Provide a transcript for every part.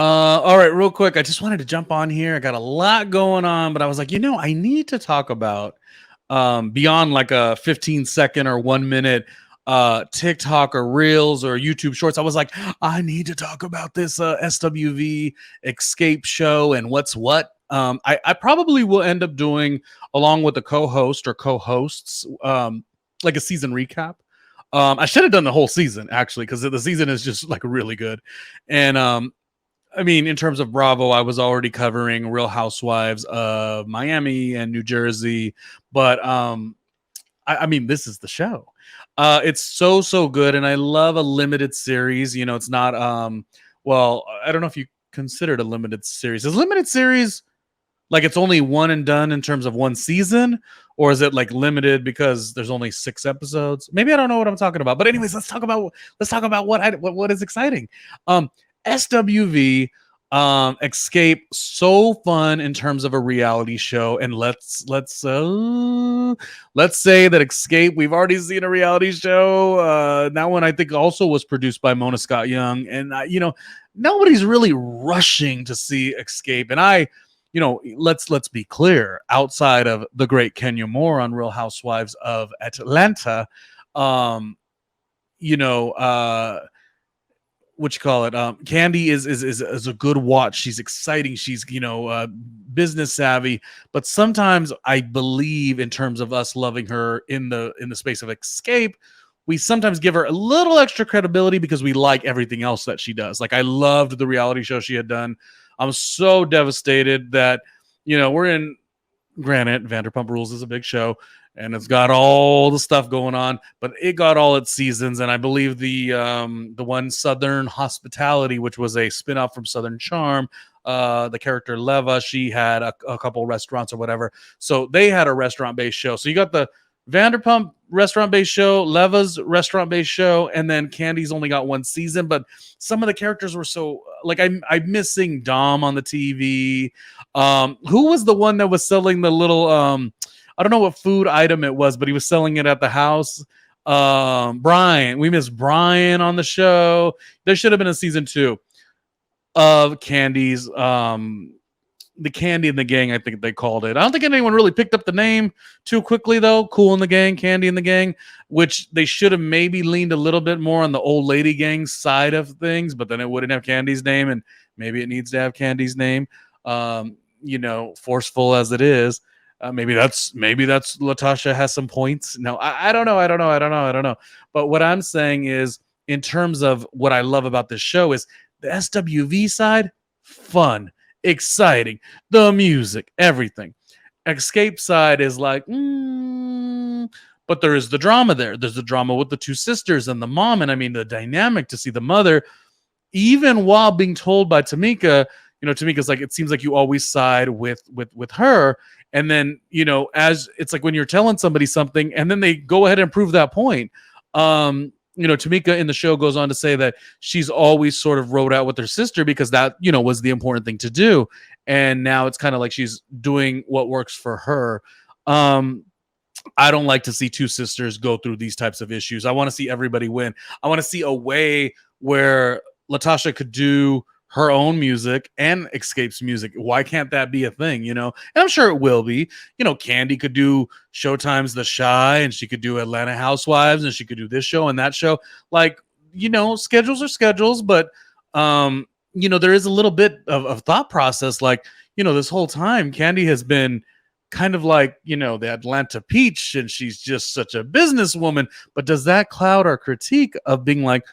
All right, real quick. I just wanted to jump on here. I got a lot going on, but I was like, I need to talk about beyond like a 15-second or 1 minute TikTok or Reels or YouTube Shorts. I was like, I need to talk about this SWV Escape show and what's what. I probably will end up doing along with the co-host or co-hosts like a season recap. I should have done the whole season actually because the season is just like really good. And I mean, in terms of Bravo, I was already covering Real Housewives of Miami and New Jersey, but I mean, this is the show. It's so good, and I love a limited series. It's not well, I don't know if you consider it a limited series. Is limited series like it's only one and done in terms of one season, or is it like limited because there's only 6 episodes? Maybe I don't know what I'm talking about. But anyways, let's talk about what is exciting. Um, SWV Escape, so fun in terms of a reality show, and let's say that Escape, we've already seen a reality show. That one I think also was produced by Mona Scott Young, and nobody's really rushing to see Escape, and let's be clear. Outside of the great Kenya Moore on Real Housewives of Atlanta, um, you know, what you call it? Candy is a good watch. She's exciting. She's business savvy. But sometimes I believe, in terms of us loving her in the space of Escape, we sometimes give her a little extra credibility because we like everything else that she does. Like I loved the reality show she had done. I'm so devastated that we're in. Granted, Vanderpump Rules is a big show and it's got all the stuff going on, but it got all its seasons. And I believe the one Southern Hospitality, which was a spinoff from Southern Charm, the character Leva, she had a couple restaurants or whatever. So they had a restaurant-based show. So you got the Vanderpump restaurant-based show, Leva's restaurant-based show, and then Candy's only got one season. But some of the characters were so like I'm missing Dom on the TV. Who was the one that was selling the little I don't know what food item it was, but he was selling it at the house. Brian, we miss Brian on the show. There should have been a season 2 of Candy's the Candy and the Gang, I think they called it. I don't think anyone really picked up the name too quickly, though. Cool and the Gang, Candy and the Gang, which they should have maybe leaned a little bit more on the old lady gang side of things, but then it wouldn't have Candy's name, and maybe it needs to have Candy's name. Forceful as it is. Maybe that's Latasha has some points. No, I don't know. But what I'm saying is, in terms of what I love about this show, is the SWV side, fun, exciting, the music, everything. Escape side is like, but there is the drama there. There's the drama with the two sisters and the mom, and I mean the dynamic to see the mother, even while being told by Tamika. Tamika's like, it seems like you always side with her. And then, as it's like when you're telling somebody something and then they go ahead and prove that point. Tamika in the show goes on to say that she's always sort of rode out with her sister because that, was the important thing to do. And now it's kind of like she's doing what works for her. I don't like to see two sisters go through these types of issues. I want to see everybody win. I want to see a way where Latasha could do her own music and Escape's music. Why can't that be a thing, And I'm sure it will be. Candy could do Showtime's The Chi, and she could do Atlanta Housewives, and she could do this show and that show. Like, schedules are schedules, but there is a little bit of thought process. Like, this whole time, Candy has been kind of like, the Atlanta Peach, and she's just such a businesswoman. But does that cloud our critique of being like,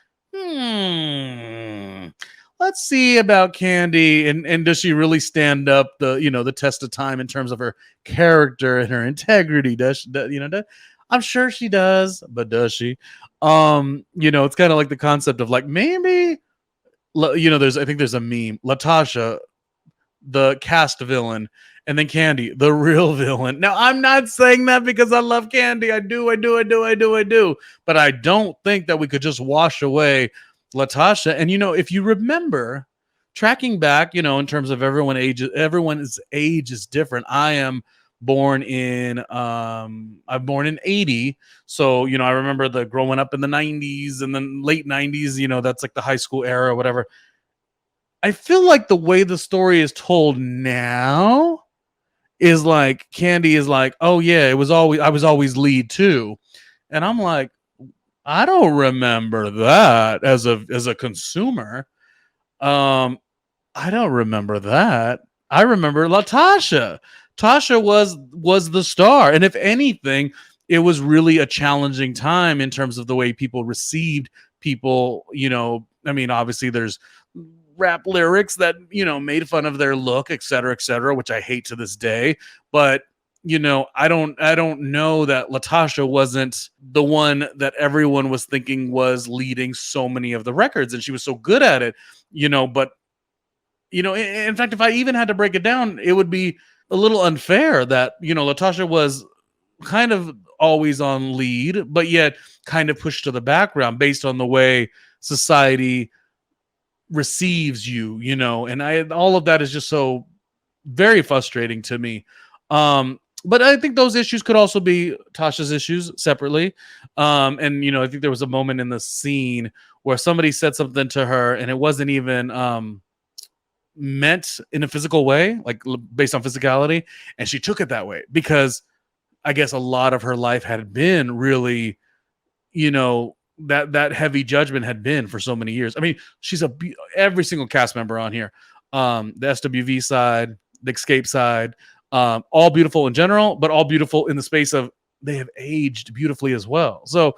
let's see about Candy, and does she really stand up the test of time in terms of her character and her integrity? I'm sure she does, but does she? It's kind of like the concept of like, maybe, I think there's a meme, Latasha, the cast villain, and then Candy, the real villain. Now, I'm not saying that because I love Candy. I do. But I don't think that we could just wash away Latasha. And if you remember, tracking back, in terms of everyone's age is different. I am born in I'm born in 80. So, I remember the growing up in the 90s and then late 90s, that's like the high school era or whatever. I feel like the way the story is told now is like Candy is like, oh yeah, I was always lead too. And I'm like, I don't remember that as a consumer. Um, I don't remember that. I remember Latasha. Tasha was the star, and if anything, it was really a challenging time in terms of the way people received people. You know, I mean, obviously there's rap lyrics that made fun of their look, et cetera, which I hate to this day. But I don't know that Latasha wasn't the one that everyone was thinking was leading so many of the records, and she was so good at it. But in fact, if I even had to break it down, it would be a little unfair that Latasha was kind of always on lead, but yet kind of pushed to the background based on the way society receives you, and I all of that is just so very frustrating to me. But I think those issues could also be Tasha's issues separately. And I think there was a moment in the scene where somebody said something to her and it wasn't even meant in a physical way, like based on physicality, and she took it that way because I guess a lot of her life had been really, that heavy judgment had been for so many years. I mean, she's every single cast member on here, the SWV side, the Xscape side, all beautiful in general, but all beautiful in the space of they have aged beautifully as well. So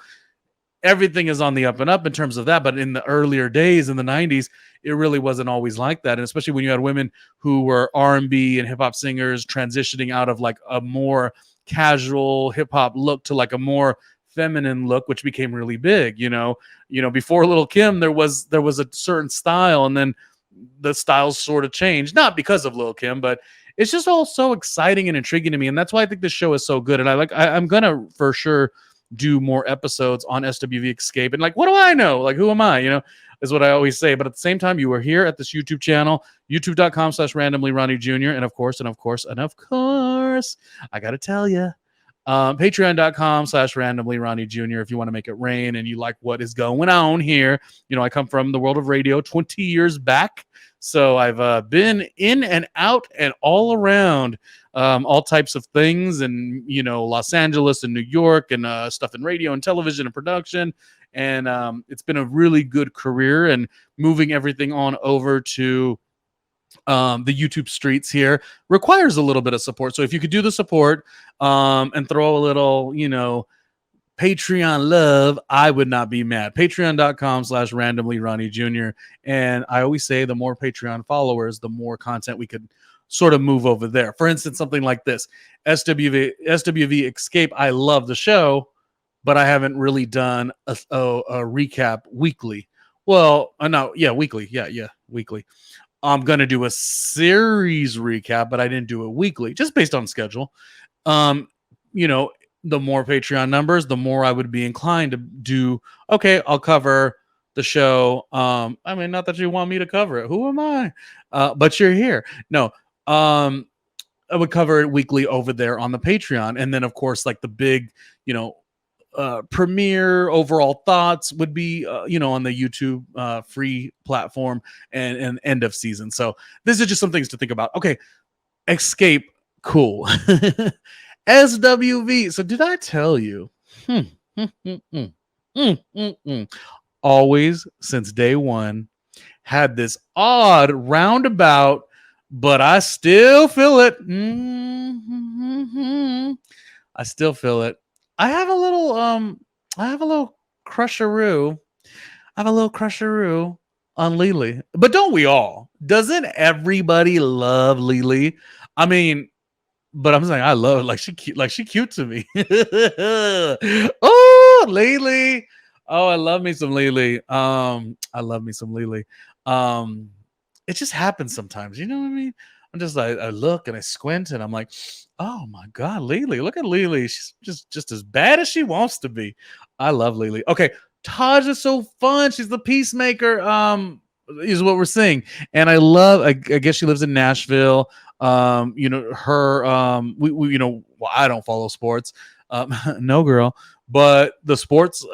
everything is on the up and up in terms of that. But in the earlier days in the 90s, it really wasn't always like that. And especially when you had women who were R&B and hip hop singers transitioning out of like a more casual hip hop look to like a more feminine look, which became really big. Before Little Kim, there was a certain style, and then the styles sort of changed, not because of Lil Kim, but it's just all so exciting and intriguing to me. And that's why I think this show is so good. And I'm gonna for sure do more episodes on SWV Xscape. And like, what do I know? Like, who am I? Is what I always say. But at the same time, you are here at this YouTube channel, youtube.com/randomlyRJ Jr. And of course, I gotta tell you, patreon.com/randomlyRJ Jr. if you want to make it rain and you like what is going on here. I come from the world of radio 20 years back. So I've been in and out and all around all types of things, and Los Angeles and New York, and stuff in radio and television and production. And it's been a really good career, and moving everything on over to the YouTube streets here requires a little bit of support. So if you could do the support and throw a little, Patreon love, I would not be mad. Patreon.com/randomlyRJ Jr. And I always say the more Patreon followers, the more content we could sort of move over there. For instance, something like this, SWV Xscape. I love the show, but I haven't really done a recap weekly. Well, no, yeah, weekly. Yeah, weekly. I'm going to do a series recap, but I didn't do it weekly, just based on schedule. The more Patreon numbers, the more I would be inclined to do, okay, I'll cover the show. I mean, not that you want me to cover it. Who am I? But you're here. No, I would cover it weekly over there on the Patreon. And then, of course, like the big, premiere overall thoughts would be, on the YouTube free platform and end of season. So this is just some things to think about. Okay, Xscape, cool. SWV. So did I tell you? Always since day one had this odd roundabout, but I still feel it. I still feel it. I have a little crusheroo. I have a little crusheroo on Lily. But don't we all? Doesn't everybody love Lily? I mean, but I'm saying I love it. Like she cute to me. Oh, Lily. Oh, I love me some Lily. I love me some Lily. It just happens sometimes. You know what I mean? I'm just like, I look and I squint and I'm like, oh my God, Lily. Look at Lily. She's just as bad as she wants to be. I love Lily. Okay. Taj is so fun. She's the peacemaker. Is what we're seeing. And I guess she lives in Nashville. Her, we well, I don't follow sports. No, girl. But the sports,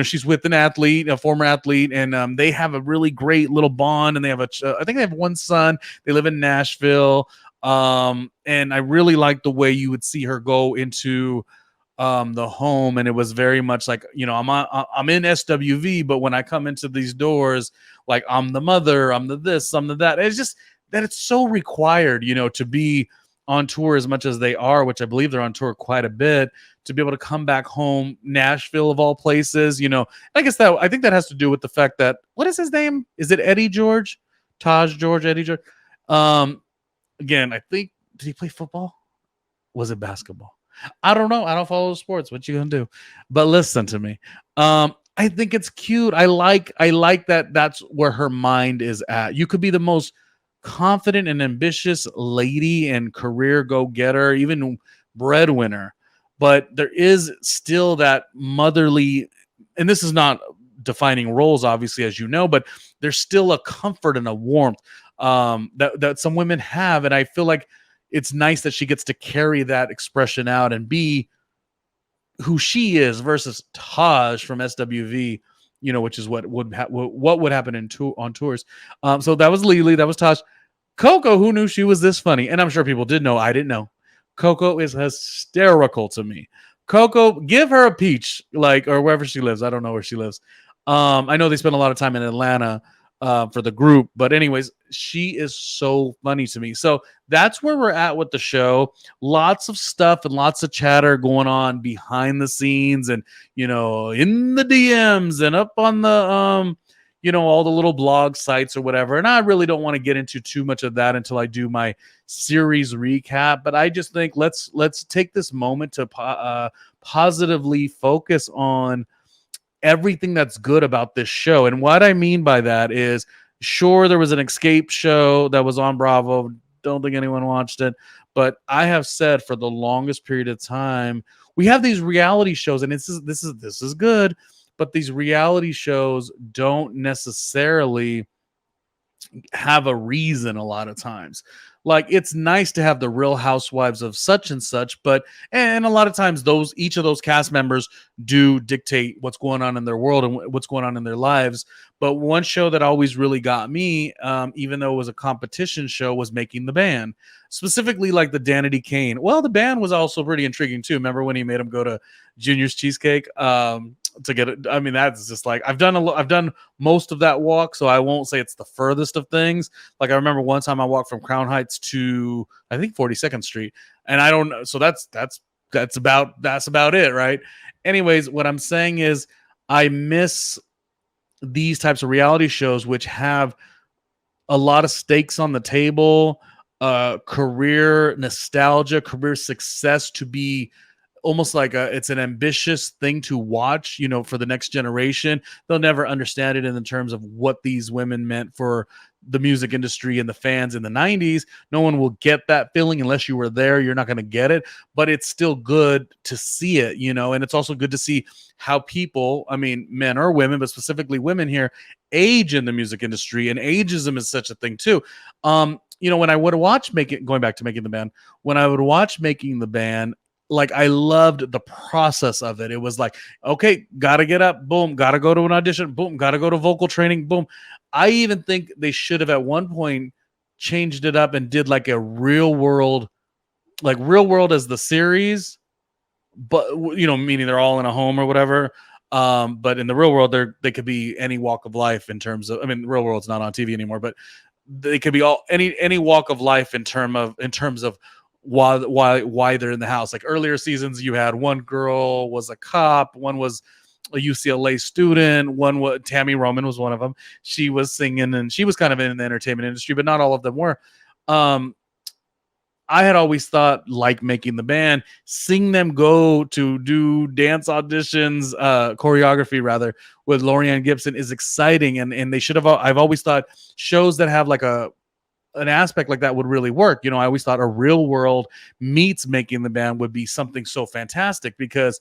she's with an athlete, a former athlete, and they have a really great little bond. And they have I think they have one son. They live in Nashville. And I really like the way you would see her go into the home, and it was very much like, I'm in SWV, but when I come into these doors, like, I'm the mother, I'm the this, I'm the that. It's just that it's so required, to be on tour as much as they are, which I believe they're on tour quite a bit, to be able to come back home, Nashville of all places. I think that has to do with the fact that, what is his name? Is it Eddie George? Taj George, Eddie George. Again, I think, did he play football? Was it basketball? I don't know. I don't follow sports. What you gonna do? But listen to me. I think it's cute. I like that that's where her mind is at. You could be the most confident and ambitious lady and career go-getter, even breadwinner, but there is still that motherly, and this is not defining roles, obviously, as you know, but there's still a comfort and a warmth that some women have, and I feel like it's nice that she gets to carry that expression out and be who she is versus Taj from SWV, which is what would happen on tours. So that was Lily, that was Taj. Coco, who knew she was this funny? And I'm sure people did know. I didn't know. Coco is hysterical to me. Coco, give her a peach, or wherever she lives. I don't know where she lives. I know they spend a lot of time in Atlanta for the group, but anyways, she is so funny to me. So that's where we're at with the show. Lots of stuff and lots of chatter going on behind the scenes, and in the DMs and up on the all the little blog sites or whatever. And I really don't want to get into too much of that until I do my series recap. But I just think let's take this moment to positively focus on everything that's good about this show. And what I mean by that is, sure, there was an Xscape show that was on Bravo. Don't think anyone watched it. But I have said for the longest period of time, we have these reality shows, and this is good, but these reality shows don't necessarily have a reason a lot of times. Like, it's nice to have the Real Housewives of such and such, and a lot of times each of those cast members do dictate what's going on in their world and what's going on in their lives. But one show that always really got me, even though it was a competition show, was Making the Band. Specifically, like the Danity Kane. Well, the band was also pretty intriguing too. Remember when he made him go to Junior's Cheesecake to get it? I mean, that's just like, I've done most of that walk, so I won't say it's the furthest of things. Like, I remember one time I walked from Crown Heights to, I think, 42nd Street, and I don't know. So that's about it, right? Anyways, what I'm saying is, I miss these types of reality shows which have a lot of stakes on the table, career nostalgia, career success, to be almost like it's an ambitious thing to watch, for the next generation. They'll never understand it in the terms of what these women meant for the music industry and the fans in the 90s. No one will get that feeling unless you were there. You're not going to get it, but it's still good to see it, and it's also good to see how people, I mean, men or women, but specifically women here, age in the music industry, and ageism is such a thing too. When I would watch going back to Making the Band, when I would watch Making the Band, like, I loved the process of it. It was like, okay, gotta get up, boom, gotta go to an audition, boom, gotta go to vocal training, boom. I even think they should have at one point changed it up and did like a Real World as the series, but meaning they're all in a home or whatever. But in the real world, they could be any walk of life in terms of, I mean, the Real World's not on TV anymore, but they could be all any walk of life in terms of why they're in the house. Like, earlier seasons, you had one girl was a cop, one was a UCLA student, Tammy Roman was one of them. She was singing, and she was kind of in the entertainment industry, but not all of them were. I had always thought, like Making the Band, seeing them go to do dance auditions, choreography rather, with Lorianne Gibson is exciting, and they should have. I've always thought shows that have like an aspect like that would really work. I always thought a Real World meets Making the Band would be something so fantastic, because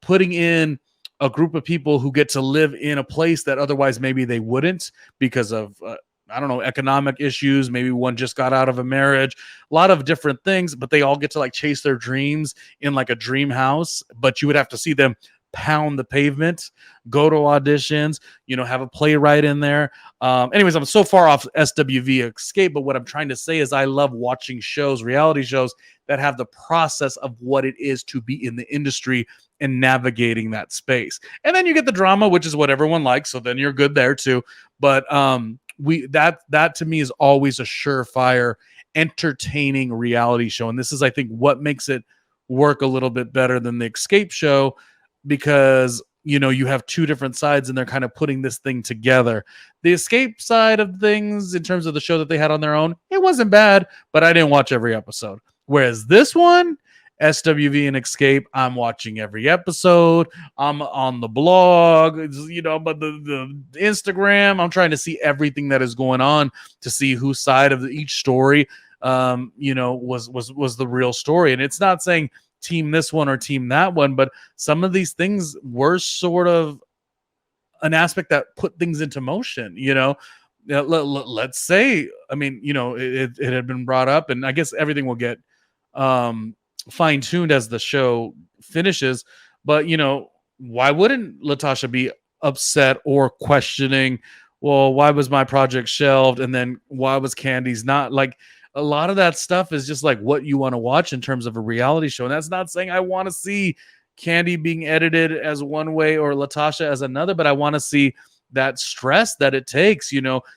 putting in a group of people who get to live in a place that otherwise maybe they wouldn't, because of I don't know, economic issues. Maybe one just got out of a marriage, a lot of different things, but they all get to like chase their dreams in like a dream house. But you would have to see them pound the pavement, go to auditions, have a playwright in there. Anyways, I'm so far off SWV Escape, but what I'm trying to say is I love watching shows, reality shows that have the process of what it is to be in the industry and navigating that space. And then you get the drama, which is what everyone likes, so then you're good there too. But we that to me is always a surefire entertaining reality show, and this is, I think, what makes it work a little bit better than the Escape show, because you have two different sides and they're kind of putting this thing together. The Escape side of things, in terms of the show that they had on their own, it wasn't bad, but I didn't watch every episode. Whereas this one, SWV and Xscape, I'm watching every episode. I'm on the blog, but the Instagram, I'm trying to see everything that is going on to see whose side of each story was the real story. And it's not saying team this one or team that one, but some of these things were sort of an aspect that put things into motion. Let's say, I mean, it had been brought up, and I guess everything will get fine-tuned as the show finishes, but why wouldn't Latasha be upset or questioning, well, why was my project shelved, and then why was Candy's not? Like, a lot of that stuff is just like what you want to watch in terms of a reality show. And that's not saying I want to see Candy being edited as one way or Latasha as another, but I want to see that stress that it takes.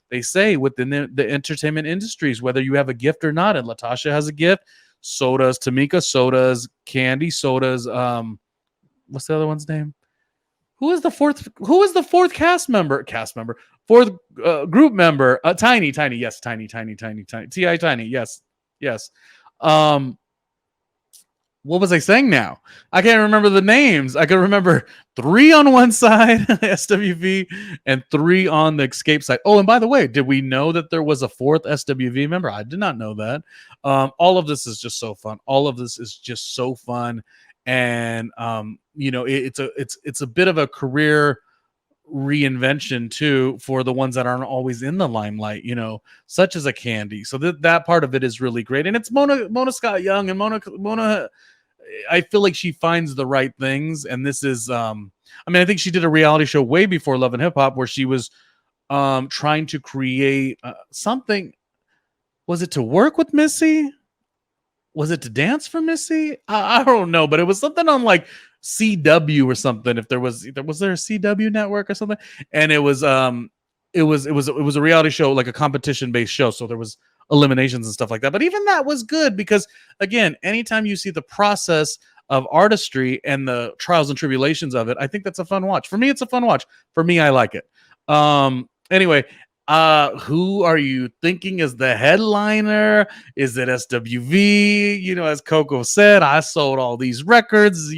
They say within the entertainment industries, whether you have a gift or not, and Latasha has a gift, so does Tamika, so does Candy, so does what's the other one's name? Who is the fourth cast member? Fourth group member. Tiny. Yes, Tiny. Ti Tiny. Yes. What was I saying now? I can't remember the names. I can remember 3 on one side, SWV, and 3 on the Xscape side. Oh, and by the way, did we know that there was a 4th SWV member? I did not know that. All of this is just so fun. And it's a bit of a career reinvention too for the ones that aren't always in the limelight, such as a Candy. So that part of it is really great, and it's Mona Scott Young, and Mona, I feel like she finds the right things, and this is I think she did a reality show way before Love and Hip Hop where she was trying to create something. Was it to work with Missy? Was it to dance for Missy? I don't know, but it was something on like CW or something. If there was there a CW network or something, and it was a reality show, like a competition based show. So there was eliminations and stuff like that. But even that was good because, again, anytime you see the process of artistry and the trials and tribulations of it, I think that's a fun watch. For me, it's a fun watch. For me, I like it. Anyway, who are you thinking is the headliner? Is it SWV? As Coco said, I sold all these records,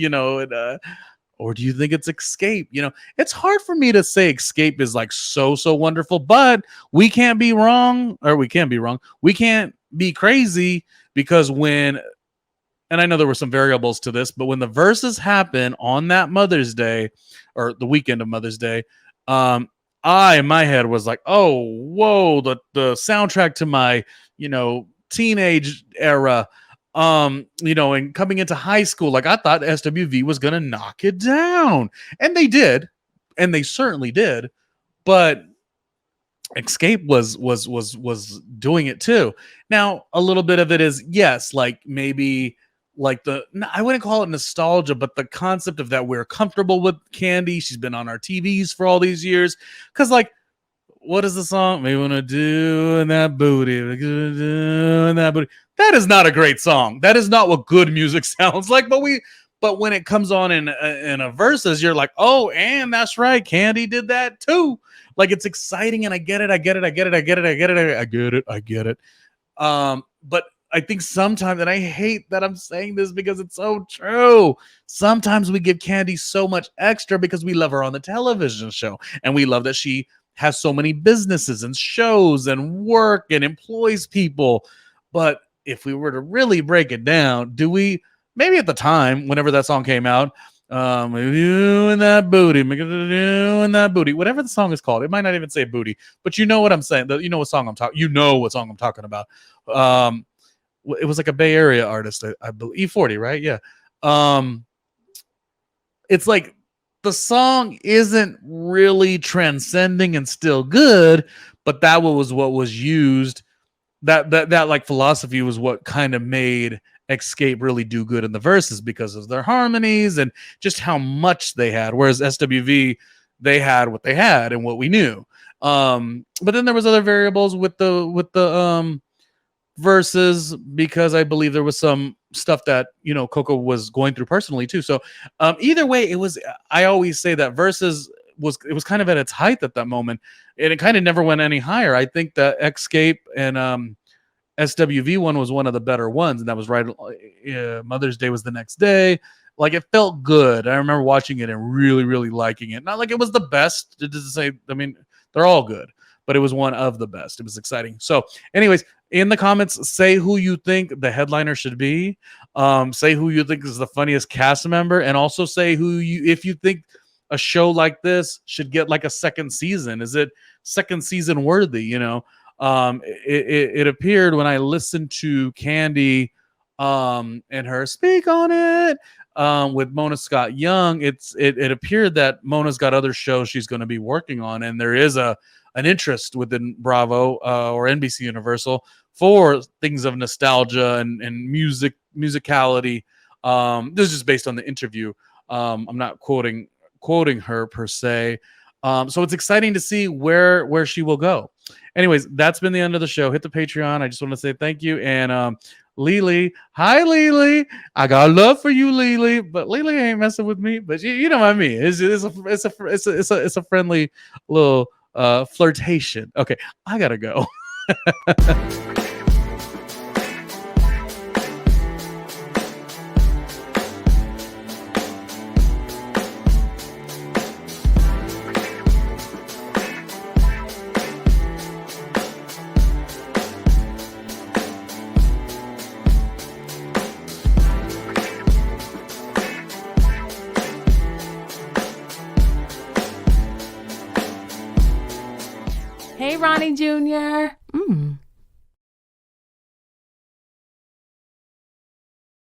or do you think it's Xscape? It's hard for me to say Xscape is like so wonderful, but we can't be wrong, or we can be wrong. We can't be crazy because and I know there were some variables to this, but when the verses happen on that Mother's Day or the weekend of Mother's Day, in my head was like, oh, whoa, the soundtrack to my, teenage era, and coming into high school, like I thought SWV was going to knock it down, and they did, and they certainly did, but Xscape was doing it too. Now, a little bit of it is, yes, like maybe like I wouldn't call it nostalgia, but the concept of that we're comfortable with Candy. She's been on our TVs for all these years. Cause like, what is the song? We want to do in that booty, doing that booty. That is not a great song. That is not what good music sounds like. But when it comes on in a verses, you're like, oh, and that's right, Candy did that too. Like, it's exciting, and I get it. But I think sometimes, and I hate that I'm saying this because it's so true, sometimes we give Candy so much extra because we love her on the television show, and we love that she has so many businesses and shows and work and employs people. But if we were to really break it down, maybe at the time, whenever that song came out, You and that booty, you and that booty, whatever the song is called. It might not even say booty, but you know what I'm saying. You know what song I'm talking. You know what song I'm talking about. It was like a Bay Area artist, I believe, E40, right? Yeah. It's like the song isn't really transcending and still good, but that was what was used. That like philosophy was what kind of made Xscape really do good in the verses because of their harmonies and just how much they had. Whereas SWV, they had what they had and what we knew. But then there was other variables with the verses because I believe there was some stuff that Coco was going through personally too. So either way, it was. I always say that verses was kind of at its height at that moment, and it kind of never went any higher. I think that Xscape and SWV one was one of the better ones, and that was right. Mother's Day was the next day. Like it felt good. I remember watching it and really, really liking it. Not like it was the best. It doesn't say. I mean, they're all good, but it was one of the best. It was exciting. So, anyways, in the comments, say who you think the headliner should be. Say who you think is the funniest cast member, and also say if you think a show like this should get like a second season. Is it second season worthy? It appeared when I listened to Candy and her speak on it with Mona Scott Young. It appeared that Mona's got other shows she's going to be working on, and there is an interest within Bravo or NBC Universal for things of nostalgia and musicality. This is just based on the interview. I'm not quoting her per se. So it's exciting to see where she will go. Anyways, that's been the end of the show. Hit the Patreon. I just want to say thank you. And Lily, hi Lily. I got love for you, Lily, but Lily ain't messing with me. But you know what I mean. It's a friendly little flirtation. Okay, I gotta go. Hey, Ronnie Jr.